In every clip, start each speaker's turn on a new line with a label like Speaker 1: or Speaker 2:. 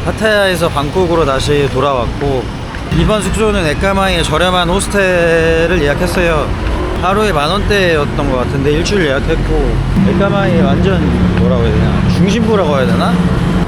Speaker 1: 파타야에서 방콕으로 다시 돌아왔고, 이번 숙소는 에까마이의 저렴한 호스텔을 예약했어요. 하루에 10,000원대였던 것 같은데 일주일 예약했고, 에까마이 완전 뭐라고 해야 되나, 중심부라고 해야 되나?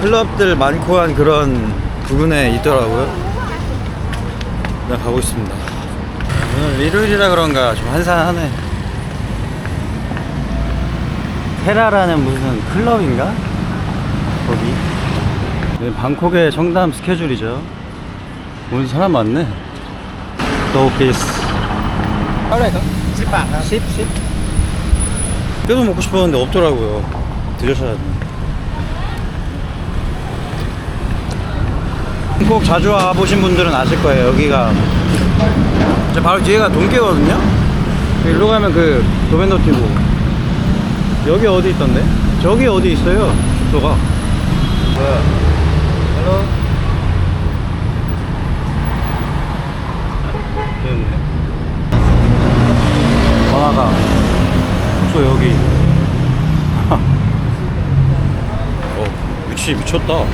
Speaker 1: 클럽들 많고 한 그런 부근에 있더라고요. 그냥 가고 있습니다. 오늘 일요일이라 그런가 좀 한산하네. 테라라는 무슨 클럽인가? 거기. 네, 방콕의 청담 스케줄이죠. 오늘 사람 많네. 더 오피스.
Speaker 2: Alright, 10 10.
Speaker 1: 뼈도 먹고 싶었는데 없더라고요. 드셔야 돼. 방콕 자주 와보신 분들은 아실 거예요. 여기가 이제 바로 뒤에가 동계거든요. 일로 가면 그 도멘도티고. 여기 어디 있던데? 저기 어디 있어요 숙소가. 뭐야? 헬로. 됐네. 전화가 숙소 여기. 위치 미쳤다.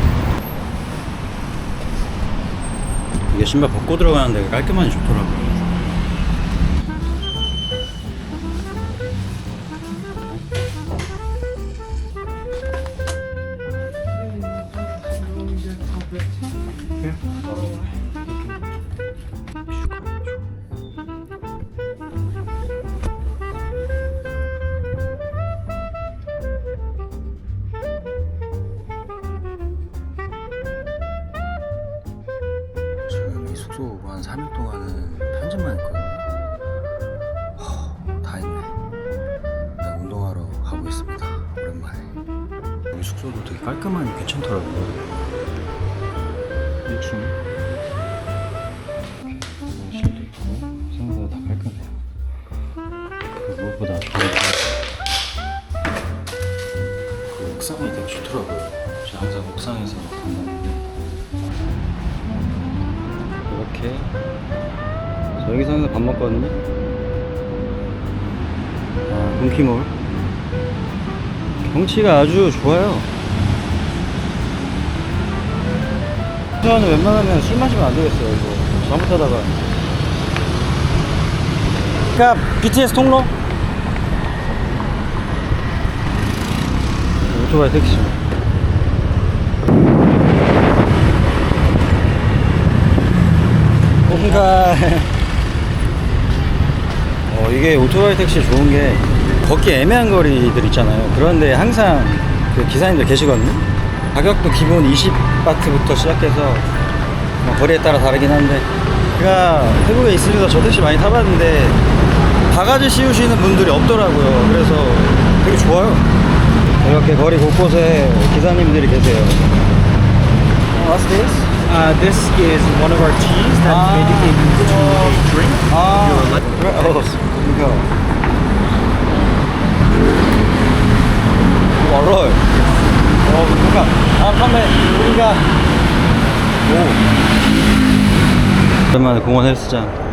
Speaker 1: 이게 신발 벗고 들어가는데 깔끔하니 좋더라고요. 지금 이 숙소 오고 한 3일 동안은 편집만 했거든요. 다 했네. 나 운동하러 가고 있습니다. 오랜만에. 여기 숙소도 되게 깔끔하니 괜찮더라고요. 1층 화장실도 있고 생각보다 다 깔끔해요. 그리고 무엇보다 그 옥상이 되게 좋더라고요. 제가 항상 옥상에서 간다는데 이렇게 여기서 항상 밥 먹거든요. 동키몰 경치가 아주 좋아요. 저는 웬만하면 술 마시면 안 되겠어요. 이거 잘못하다가. 그러니까 BTS 통로 오토바이 택시. 뭔가 이게 오토바이 택시 좋은 게 걷기 애매한 거리들 있잖아요. 그런데 항상 그 기사님들 계시거든요. 가격도 기본 20바트부터 시작해서 뭐 거리에 따라 다르긴 한데, 제가 태국에 있으면서 저 택시 많이 타봤는데 바가지 씌우시는 분들이 없더라고요. 그래서 되게 좋아요. 이렇게 거리 곳곳에 기사님들이 계세요. What's this?
Speaker 2: This is one of our teas that's dedicated to a drink.
Speaker 1: 이거 멀어요. 그러니까 판매 우리가 오랜만에 공원 헬스장.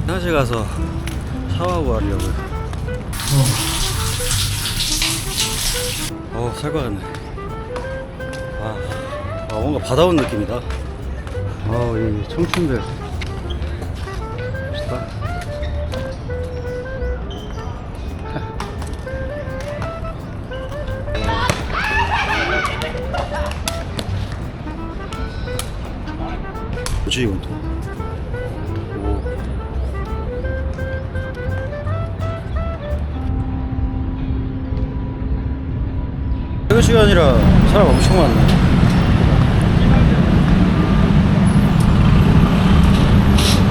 Speaker 1: 화장실 가서 샤워하고 하려고요. 살 것 같네. 뭔가 바다 온 느낌이다. 이 청춘들 멋있다. 뭐지 이건 또. 퇴근 시간이라 사람 엄청 많네.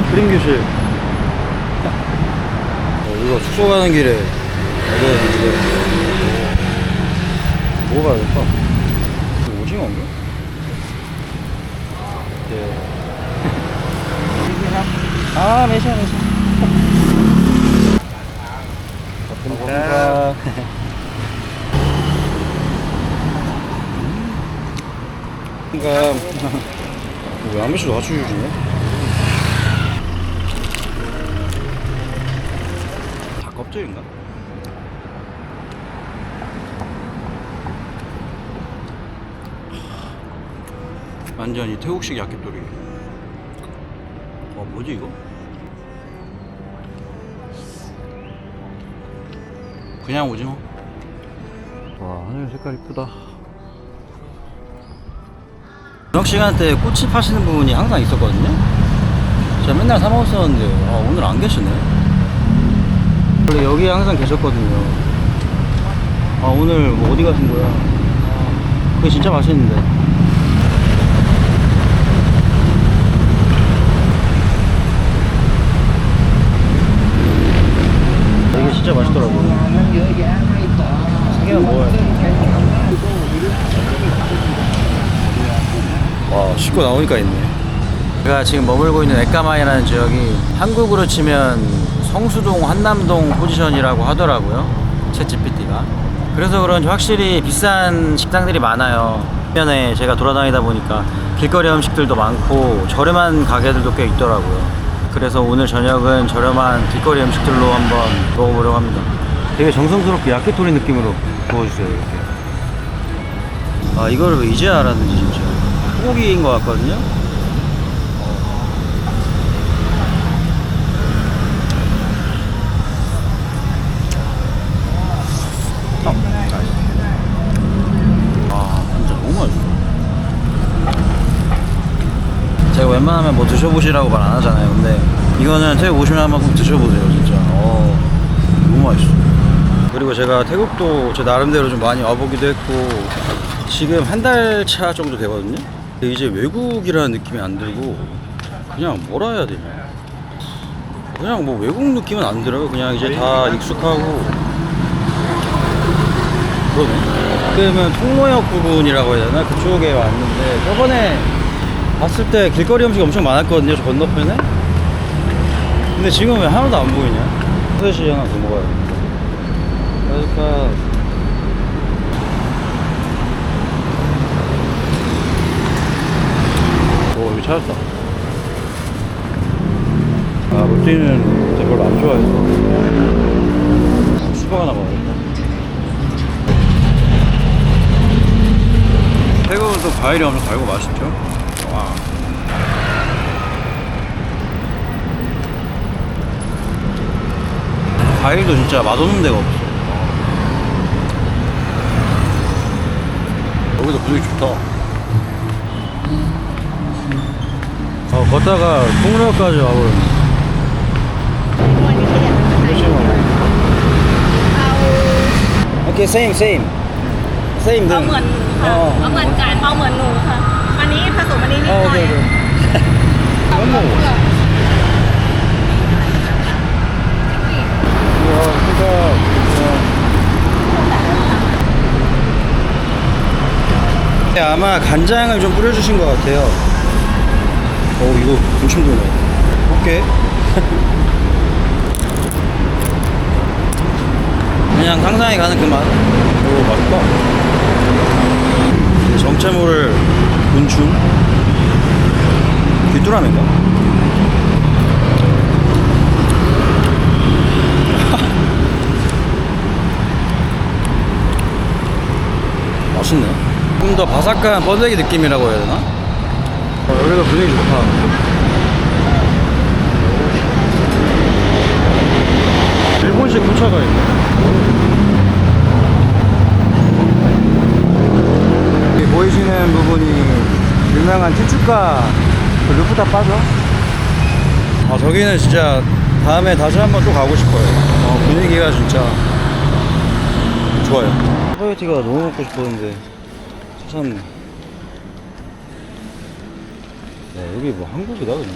Speaker 1: 그림 교실. 이거 숙소 가는 길에 먹어야 되는데. 먹어봐야겠다. 오징어인가? 예. 아, 매셔. 감사합니다. 그러니까 왜 한 번씩 같이 주시네? 다 껍질인가? 완전히 태국식 야끼토리. 와, 뭐지 이거? 그냥 오징어. 와, 하늘 색깔 이쁘다. 저녁 시간대 꼬치 파시는 분이 항상 있었거든요. 제가 맨날 사 먹었었는데 오늘 안 계시네. 원래 여기에 항상 계셨거든요. 오늘 뭐 어디 가신 거야? 그게 진짜 맛있는데. 이게 진짜 맛있더라고요. 세 개만 먹어야 돼. 와, 씻고 나오니까 있네. 제가 지금 머물고 있는 에까마이라는 지역이 한국으로 치면 성수동, 한남동 포지션이라고 하더라고요, 챗GPT가. 그래서 그런지 확실히 비싼 식당들이 많아요. 주변에 제가 돌아다니다 보니까 길거리 음식들도 많고 저렴한 가게들도 꽤 있더라고요. 그래서 오늘 저녁은 저렴한 길거리 음식들로 한번 먹어보려고 합니다. 되게 정성스럽게 야끼토리 느낌으로 구워주세요, 이렇게. 이거를 왜 이제 알았는지 진짜. 소고기인 것 같거든요. 진짜 너무 맛있어. 제가 웬만하면 뭐 드셔보시라고 말 안 하잖아요. 근데 이거는 태국 오시면 한번 꼭 드셔보세요, 진짜. 너무 맛있어. 그리고 제가 태국도 제 나름대로 좀 많이 와보기도 했고, 지금 한 달 차 정도 되거든요. 근데 이제 외국이라는 느낌이 안 들고, 그냥 뭐라 해야 되냐, 그냥 뭐 외국 느낌은 안 들어요. 그냥 이제 다 익숙하고 그러네. 그러면 통로역 부분이라고 해야 되나? 그쪽에 왔는데 저번에 봤을 때 길거리 음식이 엄청 많았거든요, 저 건너편에. 근데 지금 왜 하나도 안 보이냐? 소세지 하나 더 먹어야 돼. 그러니까 여기 찾았다. 롯데는 별로 안 좋아해서 수박 하나 먹어야겠다. 태국은 또 과일이 엄청 달고 맛있죠? 와. 과일도 진짜 맛없는 데가 없어. 여기도 분위기 좋다. 걷다가 통로역까지 와버렸네. 오케이, same.
Speaker 3: เอาเหมือนค่ะเอาเหมือนกันเอาเหมือนหนูค่ะ อันนี้ผสมอันนี้นิดหน่อย
Speaker 1: 오케이. 너무. 와, 진짜. 아마 간장을 좀 뿌려주신 것 같아요. 이거 군침 도네. 오케이. 그냥 상상이 가는 그 맛. 맛있다. 정체모를 군춤. 귀뚜라미인가? 맛있네. 좀 더 바삭한 번데기 느낌이라고 해야 되나? 여기도 분위기 좋다. 일본식 포차가 있네. 여기 보이시는 부분이 유명한 티추카 그 루프탑 빠져? 저기는 진짜 다음에 다시 한번 또 가고 싶어요. 분위기가 진짜 좋아요. 스파게티가 너무 먹고 싶었는데 찾았네. 여기 뭐 한국이다 그냥.